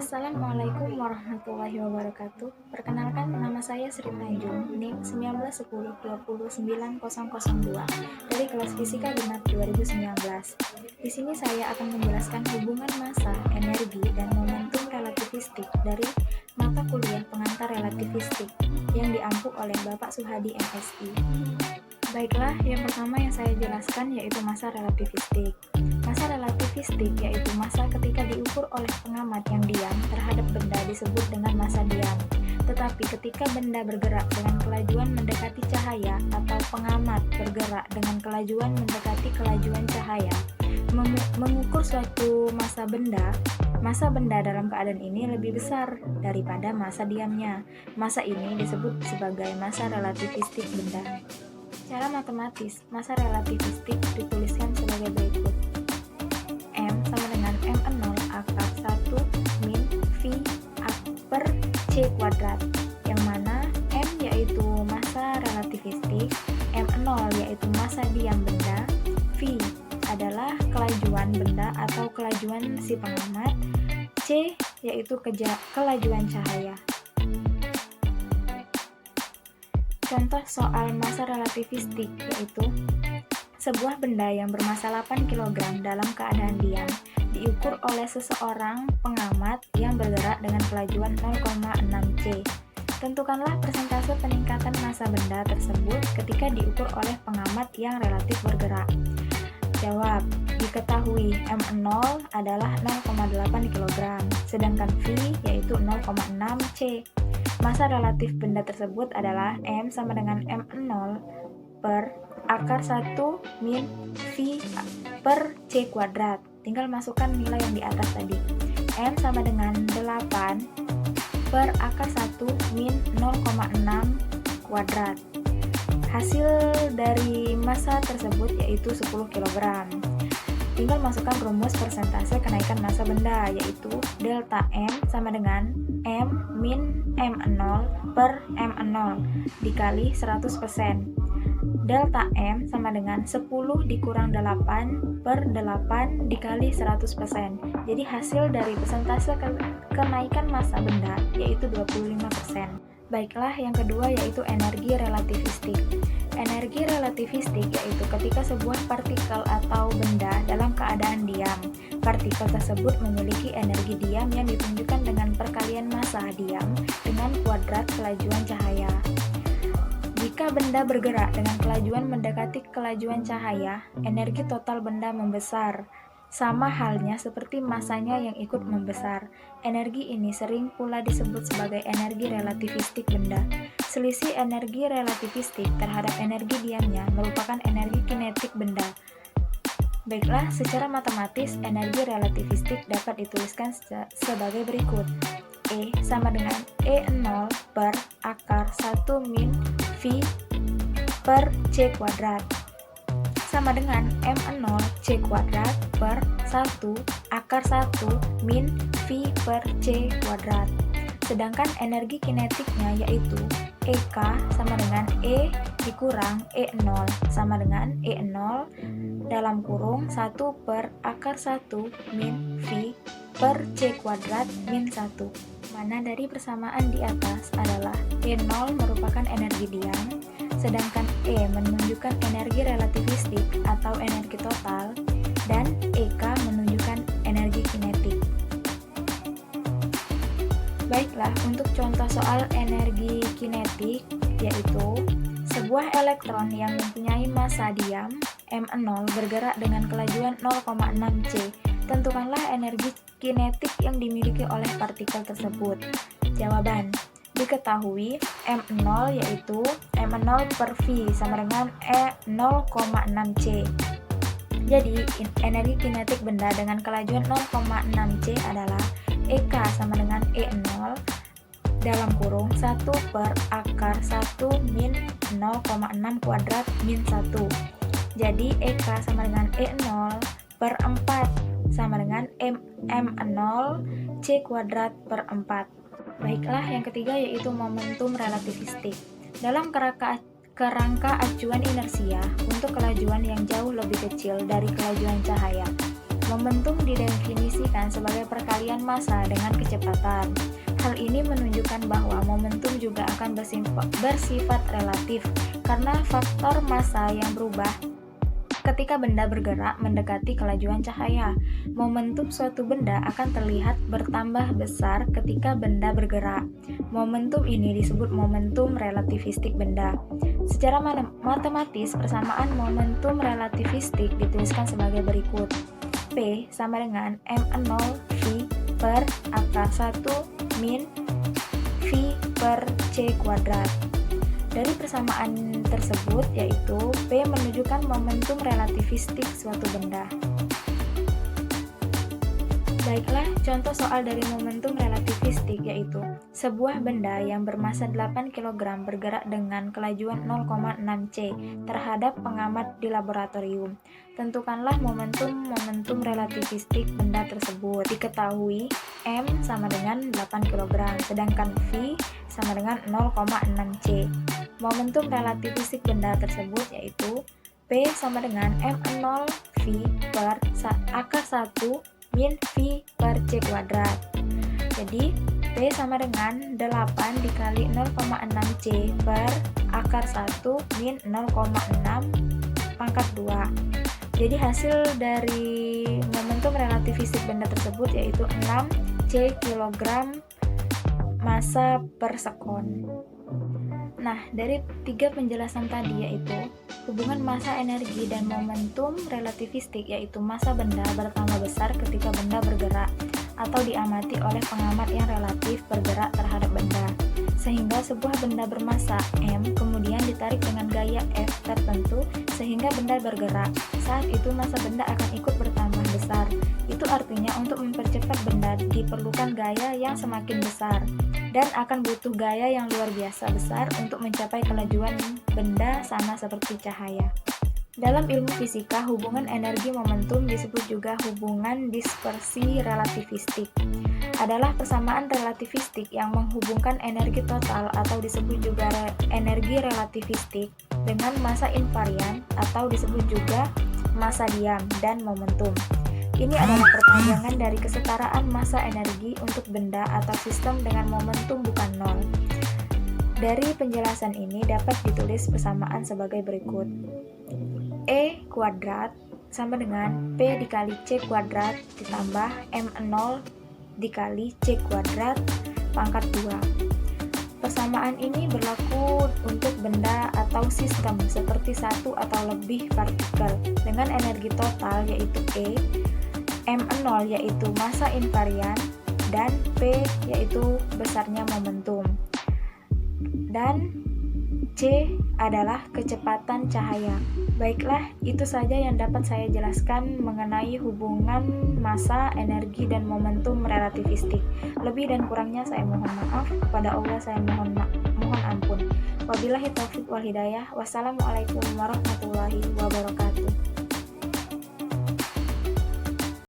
Assalamualaikum warahmatullahi wabarakatuh. Perkenalkan, nama saya Sri Tanjung, NIM 1910209002 dari kelas Fisika Genap 2019. Di sini saya akan menjelaskan hubungan massa, energi, dan momentum relativistik dari mata kuliah pengantar relativistik yang diampu oleh Bapak Suhadi MSI. Baiklah, yang pertama yang saya jelaskan yaitu massa relativistik. Massa relativistik yaitu massa ketika diukur oleh pengamat yang diam terhadap benda disebut dengan massa diam. Tetapi ketika benda bergerak dengan kelajuan mendekati cahaya atau pengamat bergerak dengan kelajuan mendekati kelajuan cahaya, mengukur suatu massa benda dalam keadaan ini lebih besar daripada massa diamnya. Massa ini disebut sebagai massa relativistik benda. Secara matematis, massa relativistik dituliskan sebagai berikut. M sama dengan M0 akar 1 min V per C kuadrat, yang mana M yaitu massa relativistik, M0 yaitu massa diam benda, V adalah kelajuan benda atau kelajuan si pengamat, C yaitu kelajuan cahaya. Contoh soal massa relativistik yaitu sebuah benda yang bermassa 8 kg dalam keadaan diam diukur oleh seseorang pengamat yang bergerak dengan kelajuan 0,6 C. Tentukanlah persentase peningkatan massa benda tersebut ketika diukur oleh pengamat yang relatif bergerak. Jawab, diketahui M0 adalah 0,8 kg, sedangkan V yaitu 0,6 C. Massa relatif benda tersebut adalah M sama dengan M0 per akar 1 min V per C kuadrat. Tinggal masukkan nilai yang di atas tadi. M sama dengan 8 per akar 1 min 0,6 kuadrat. Hasil dari massa tersebut yaitu 10 kg. Tinggal masukkan rumus persentase kenaikan massa benda, yaitu delta M sama dengan M min M0 per M0 dikali 100%. Delta M sama dengan 10 dikurang 8 per 8 dikali 100%. Jadi hasil dari persentase kenaikan massa benda yaitu 25%. Baiklah, yang kedua yaitu energi relativistik. Energi relativistik yaitu ketika sebuah partikel atau benda dalam keadaan diam. Partikel tersebut memiliki energi diam yang ditunjukkan dengan perkalian massa diam dengan kuadrat kelajuan cahaya. Jika benda bergerak dengan kelajuan mendekati kelajuan cahaya, energi total benda membesar. Sama halnya seperti massanya yang ikut membesar. Energi ini sering pula disebut sebagai energi relativistik benda. Selisih energi relativistik terhadap energi diamnya merupakan energi kinetik benda. Baiklah, secara matematis energi relativistik dapat dituliskan sebagai berikut. E sama dengan E0 per akar 1 min V per C kuadrat sama dengan M0 C kuadrat per 1 akar 1 min V per C kuadrat. Sedangkan energi kinetiknya yaitu EK sama dengan E dikurang E0 sama dengan E0 dalam kurung 1 per akar 1 min V per C kuadrat min 1. Mana dari persamaan di atas adalah E0 merupakan energi diam, sedangkan E menunjukkan energi relativistik atau energi total, dan EK menunjukkan energi kinetik. Baiklah, untuk contoh soal energi kinetik, yaitu sebuah elektron yang mempunyai massa diam M0 bergerak dengan kelajuan 0,6 C. Tentukanlah energi kinetik yang dimiliki oleh partikel tersebut. Jawaban, diketahui M0 yaitu M0 per V sama dengan E 0,6 C. Jadi, energi kinetik benda dengan kelajuan 0,6 C adalah EK sama dengan E0 dalam kurung 1 per akar 1 min 0,6 kuadrat min 1. Jadi, EK sama dengan E0 per 4 sama dengan M0 C kuadrat per 4. Baiklah, yang ketiga yaitu momentum relativistik. Dalam kerangka acuan inersia untuk kelajuan yang jauh lebih kecil dari kelajuan cahaya, Momentum didefinisikan sebagai perkalian massa dengan kecepatan. Hal ini menunjukkan bahwa momentum juga akan bersifat relatif karena faktor massa yang berubah ketika benda bergerak mendekati kelajuan cahaya. Momentum suatu benda akan terlihat bertambah besar ketika benda bergerak. Momentum ini disebut momentum relativistik benda. Secara matematis, persamaan momentum relativistik dituliskan sebagai berikut. P sama dengan M0 V per akar 1 min V per C kuadrat. Dari persamaan tersebut, yaitu P menunjukkan momentum relativistik suatu benda. Baiklah, contoh soal dari momentum relativistik yaitu sebuah benda yang bermassa 8 kg bergerak dengan kelajuan 0,6 c terhadap pengamat di laboratorium. Tentukanlah momentum relativistik benda tersebut. Diketahui M sama dengan 8 kg, sedangkan V sama dengan 0,6 c. Momentum relativistik benda tersebut yaitu P sama dengan M0 V per akar 1 min V per C kuadrat. Jadi P sama dengan 8 dikali 0,6 C per akar 1 min 0,6 pangkat 2. Jadi hasil dari momentum relativistik benda tersebut yaitu 6 C kilogram massa per sekon. Nah, dari 3 penjelasan tadi yaitu hubungan massa energi dan momentum relativistik yaitu massa benda bertambah besar ketika benda bergerak atau diamati oleh pengamat yang relatif bergerak terhadap benda. Sehingga sebuah benda bermassa M kemudian ditarik dengan gaya F tertentu sehingga benda bergerak. Saat itu massa benda akan ikut bertambah besar. Itu artinya untuk mempercepat benda diperlukan gaya yang semakin besar dan akan butuh gaya yang luar biasa besar untuk mencapai kelajuan benda sama seperti cahaya. Dalam ilmu fisika, hubungan energi momentum disebut juga hubungan dispersi relativistik. Adalah persamaan relativistik yang menghubungkan energi total atau disebut juga energi relativistik dengan massa invarian atau disebut juga massa diam dan momentum. Ini adalah perpanjangan dari kesetaraan massa energi untuk benda atau sistem dengan momentum bukan nol. Dari penjelasan ini dapat ditulis persamaan sebagai berikut. E kuadrat sama dengan P dikali C kuadrat ditambah M0 dikali C kuadrat pangkat 2. Persamaan ini berlaku untuk benda atau sistem seperti satu atau lebih partikel dengan energi total yaitu E, M0 yaitu massa invarian, dan P yaitu besarnya momentum, dan C adalah kecepatan cahaya. Baiklah, itu saja yang dapat saya jelaskan mengenai hubungan massa, energi, dan momentum relativistik. Lebih dan kurangnya saya mohon maaf. Kepada Allah saya mohon ampun. Wabillahi taufiq wal hidayah. Wassalamualaikum warahmatullahi wabarakatuh.